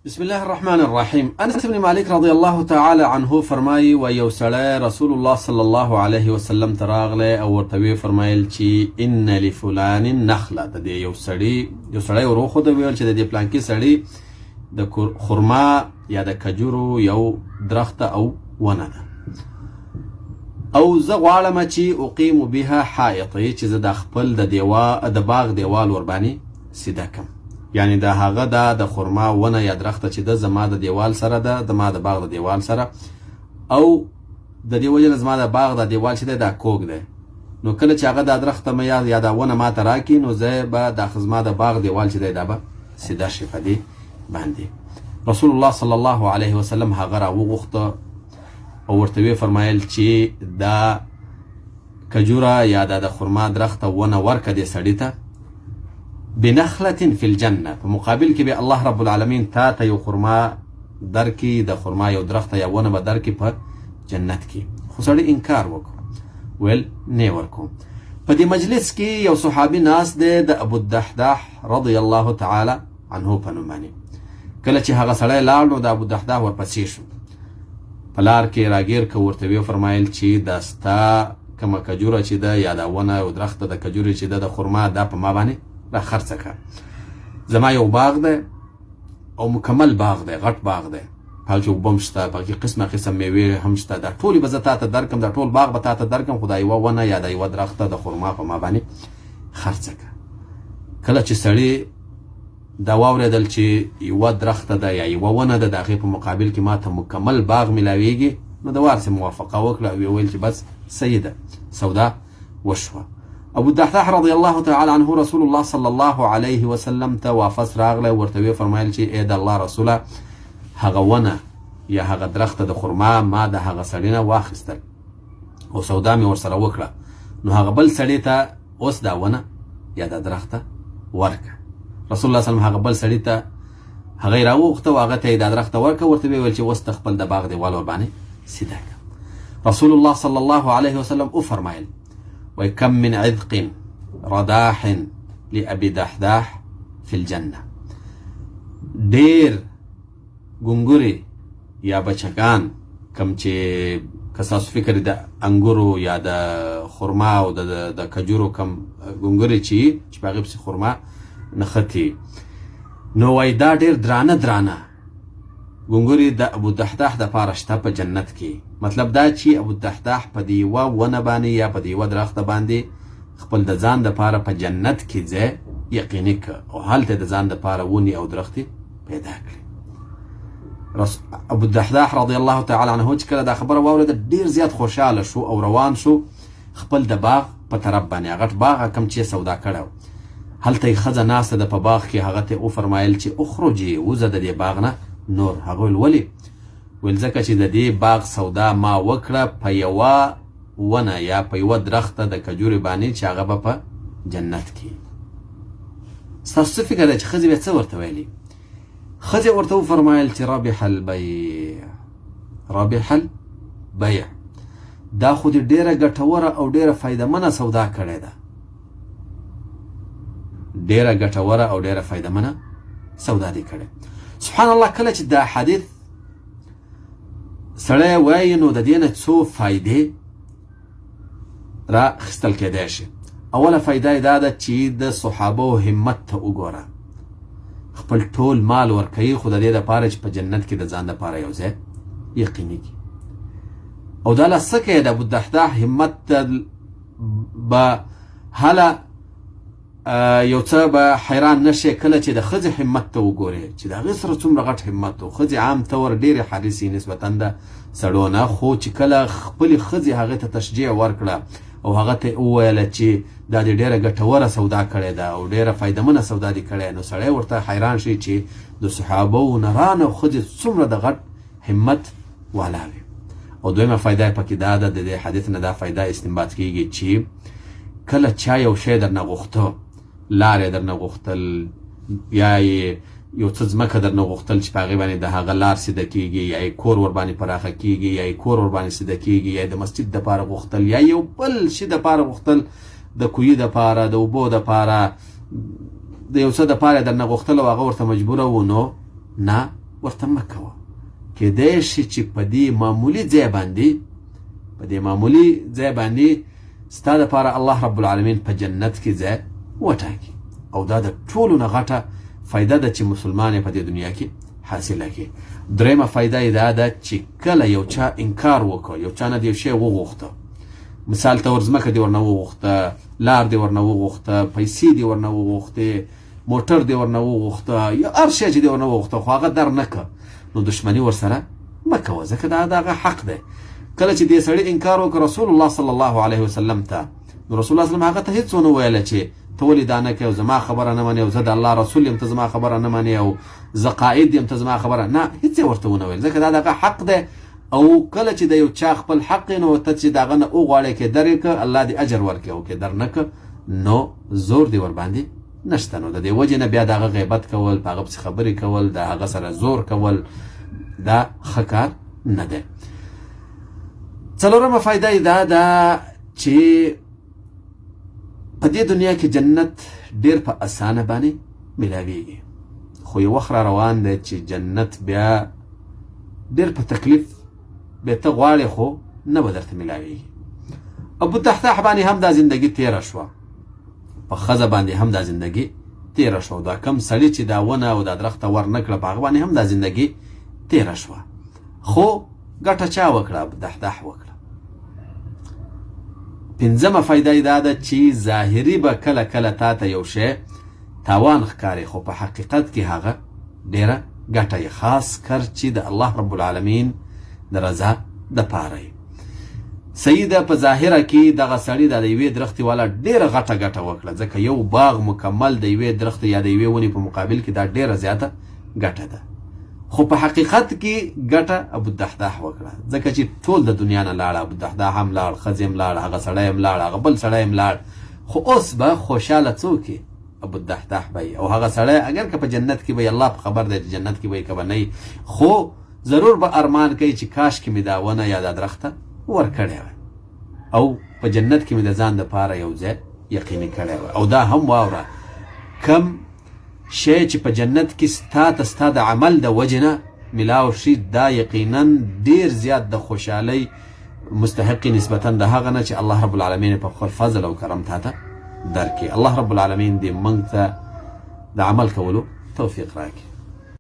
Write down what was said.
بسم الله الرحمن الرحیم. انس بن مالک رضی الله تعالی عنه فرمایي و یو سړی رسول الله صلی الله علیه وسلم ته راغلی او ورته ویې فرمایل چې ان لفلان نخله، د دې یو سړی ور وښوده، ویل چې د دې پلانکي سړي د خرما یا د کجورو یو درخته او ونه ده، او زه غواړم چې اقیم بها حائطي، چې زه د خپل د باغ دیوال ورباندې سیده کم. یعنی دا هغه د خرما ونه یا درخته چې د زما د دیوال سره ده، د ما د باغ د دیوال سره، او د دې وجه نه زما د باغ د دیوال چې دی دا کوږ دی. نو کله چې هغه دا درخته مې یا دا ونه ما ته راکړي، نو زه به دا زما د باغ دیوال چې دی دا به سیده شي په دې باندې. رسول الله صلی الله علیه وسلم هغه را وغوښته او ورته ویې فرمایل چې دا کجوره یا دا د خرما درخته ونه ورکه دې سړي ته بنخلة فی الجنه، په مقابل کې به الله رب العالمین تا ته یو خرما درکي، د خرما یو درخته یا ونه به درکي په جنت کې. خو سړی انکار وکړو، ویل نه ورکوم. په دې مجلس کې یو صحابي ناست دی د ابو الدحداح رضی الله تعالی عنه په نوم باندې. کله چې هغه سړی لاړ نو د ابو الدحداح ورپسې شو، په لار کې راګیر که ورته ویې فرمایل چې دا ستا کومه کجوره چې ده یا دا ونه او درخته د کجورې چې ده د خرما دا په ما باندې را خرڅه کړه. زما یو باغ دی او مکمل باغ دی، غټ باغ دی، په هغه کې اوبه هم شته، په هغه کې قسمه قسم میوې هم شته، دا ټولې به زه تا ته درکړم، دا ټول باغ به تا ته درکړم، خو دا یوه ونه یا دا یوه درخته د خرما په ما باندې خرڅه کړه. کله چې سړي دا واورېدل چې یوه درخته ده یا یوه ونه ده، د هغې په مقابل کې ما ته مکمل باغ میلاویږي، نو د وارثې موافقه وکړه او ویل چې بس صحیح ده، سودا وشوه. ابو الدحداح رضی الله تعالی عنه رسول الله صلی الله علیه وسلم ته واپس راغلی، ورته ویې فرمایل چې ای د الله رسوله، هغه ونه یا هغه درخته د خرما ما د هغه سړي نه واخیستل او سودا مې ورسره وکړه، نو هغه بل سړي ته اوس دا ونه یا دا درخته ورکه. رسول الله صلی الله علیه وسلم هغه بل سړي ته هغه یې راوغوښته او هغه ته یې دا درخته ورکه، ورته ویې ویل چې اوس ته خپل د باغ دیوال ورباندې سیده کړه. رسول الله صلی الله علیه وسلم وفرمایل وكم من عذق رداح لأبي دحداح في الجنة، ډیر ګونګوري یا بچکان کم چې کساسو فکر د انګورو یا د خرما او د کجورو کم ګونګوري چې په هغې پسې خرما نښتي، نو وایي دا ډیر درانه ګونګوري د ابو الدحداح دپاره شته په جنت کې. مطلب دا چې ابو الدحداح په دې یوه ونه باندې یا په دې یوه درخته باندې خپل د ځان دپاره په جنت کې ځای یقیني که او هلته د ځان دپاره ونې او درختې پیدا کړي. ابو الدحداح رضی الله تعالی عنه چې کله دا خبره واورېده ډېر زیات خوشحاله شو او روان شو خپل د باغ په طرف باندې. غټ باغ کم چې سودا کړی و، هلته یې ښځه ناسته ده په باغ کې، هغه ته وفرمایل چې اخرجي، وځه د دې باغ نه نور. هغه ویل ولې؟ ویل ځکه چې د دې باغ سودا ما وکړه په یوه ونه یا په یوه درخته د کجورې باندې چې هغه به په جنت کې. ستاسو څه فکر دی چې ښځې بیا څه ورته ویلي؟ ښځې ورته وفرمایل چې رابح البیع، دا خو دې ډېره ګټوره او ډېره فایدهمنه سودا کړې ده، ډېره ګټوره او ډېره فایدهمنه سودا دې کړې. سبحان الله، کله چې دا حدیث سړی وایي نو د دې نه څو فایدې را اخیستل کېدای شي. اوله فایده یې دا ده چې د صحابو همت ته وګوره، خپل ټول مال ورکوي خو د دې دپاره چې په جنت کې د ځان دپاره یو ځای یقیني کړي. او دا له څه کوي د ابوالدحداح همت ته به هله یو څه به حیران نشي کله چې د ښځې همت ته وګورې چې د هغې سره څومره غټ همت و. ښځې عام طور ډېرې حریصې نسبتا د سړو نه، خو چې کله خپلې ښځې هغې ته تشجیع ورکړه او هغه ته وویله چې دا دې ډېره ګټوره سودا کړې ده او ډېره فایدهمنه سودا دې کړې، نو سړی ورته حیران شي چې د صحابو نران او ښځې څومره د غټ همت والا وي. او دویمه فایده یې پکې دا ده، د دې حدیث نه دا فایده استنباط کېږي چې کله چا یو شی درنه غوښته، لارې درنه غوښتل یا یو څه ځمکه درنه غوښتل چې په هغې باندې د هغه لار سیده کېږي یا یې کور ورباندې پراخه کېږي یا یې کور ورباندې سیده کېږي یا د مسجد دپاره غوښتل یا یو بل شي دپاره غوښتل، د کوهي دپاره، د اوبو دپاره، د یو څه دپاره درنه غوښتل او هغه ورته مجبوره و، نو نه ورته مه کوه. کیدای شي چې په دې معمولي ځای باندې ستا دپاره الله رب العالمین په جنت کې ځای وټاکي، او دا د ټولو نه غټه فایده ده چې مسلمان یې په دې دنیا کې حاصله کړي. درېیمه فایده یې دا ده چې کله یو چا انکار وکړ، یو چا نه د یو شی وغوښته، مثال ته ځمکه دې ورنه وغوښته، لار دې ورنه وغوښته، پیسې دې ورنه وغوښتې، موټر دې ورنه وغوښته، یا هر شی چې دې ورنه وغوښته خو هغه در نه که، نو دشمني ورسره مه کوه، ځکه دا د هغه حق دی. کله چې دې سړي انکار وکړ رسول الله صلی الله علیه وسلم ته، نو رسول الله صلی الله علیه وسلم هغه ته هېڅ ونه ویله چې ته ولې دا نه کوې او زما خبره نه منې، او زه د الله رسول یم ته زما خبره نه منې، او زه قائد یم ته زما خبره نه، هېڅ یې ورته ونه ویل، ځکه دا د هغه حق دی. او کله چې د یو چا خپل حق نو ته چې د هغه نه وغواړې کې در یې که، الله دې اجر ورکړي، او کې در نه که نو زور دې ورباندې نشته. نو د دې وجې نه بیا د هغه غیبت کول، په هغه پسې خبرې کول، د هغه سره زور کول، دا ښه کار نه دی. څلورمه فایده یې دا ده چې په دې دنیا کې جنت ډېر په اسانه باندې میلاویږي، خو یو وخت را روان دی چې جنت بیا ډېر په تکلیف بیا ته غواړې خو نه به درته میلاویږي. ابو تحتاح باندې هم دا زندګي تېره شوه، په ښځه باندې هم دا زندګي تېره شوه، دا کم سړي چې دا ونه او دا درخته ور نه کړه په هغه باندې هم دا زندګي تېره شوه، خو ګټه چا وکړه؟ ابو تحتاح وکړه. پنځمه فایده یې دا ده چې ظاهري به کله کله تا ته یو شی تاوان ښکاري، خو په حقیقت کې هغه ډېره ګټه یې، خاص کر چې د الله رب العالمین د رضا دپاره یې. صحیح ده په ظاهره کې دغه سړي د یوې درختې والا ډېره غټه ګټه وکړه، ځکه یو باغ مکمل د یوې درختې یا د یوې ونې په مقابل کې دا ډېره زیاته ګټه ده، خو په حقیقت کې ګټه ابو تحتاح وکړه، ځکه چې ټول د دنیا نه لاړه، ابو تحتاح هم لاړ، ښځې هم لاړ، هغه سړی هم لاړ، هغه بل سړی هم لاړ، خو اوس به خوشحاله څوک یې؟ ابو تحتاح به یې، او هغه سړی اگر که په جنت کې به الله په خبر دی چې جنت کې به یې که به نه یي، خو ضرور به ارمان کوي چې کاش کې مې دا ونه یا دا درخته ورکړې وه، او په جنت کې مې د ځان دپاره یو ځای یقیني کړی وه. او دا هم واوره، کم شی چې په جنت کې ستا د عمل د وجې نه ملاو شي، دا یقینا ډېر زیات د خوشحالۍ مستحقي نسبتا د هغه نه چې الله رب العالمین په خپل فضل او کرم تا ته درکړي. الله رب العالمین دې موږ ته د عمل کولو توفیق راکړي.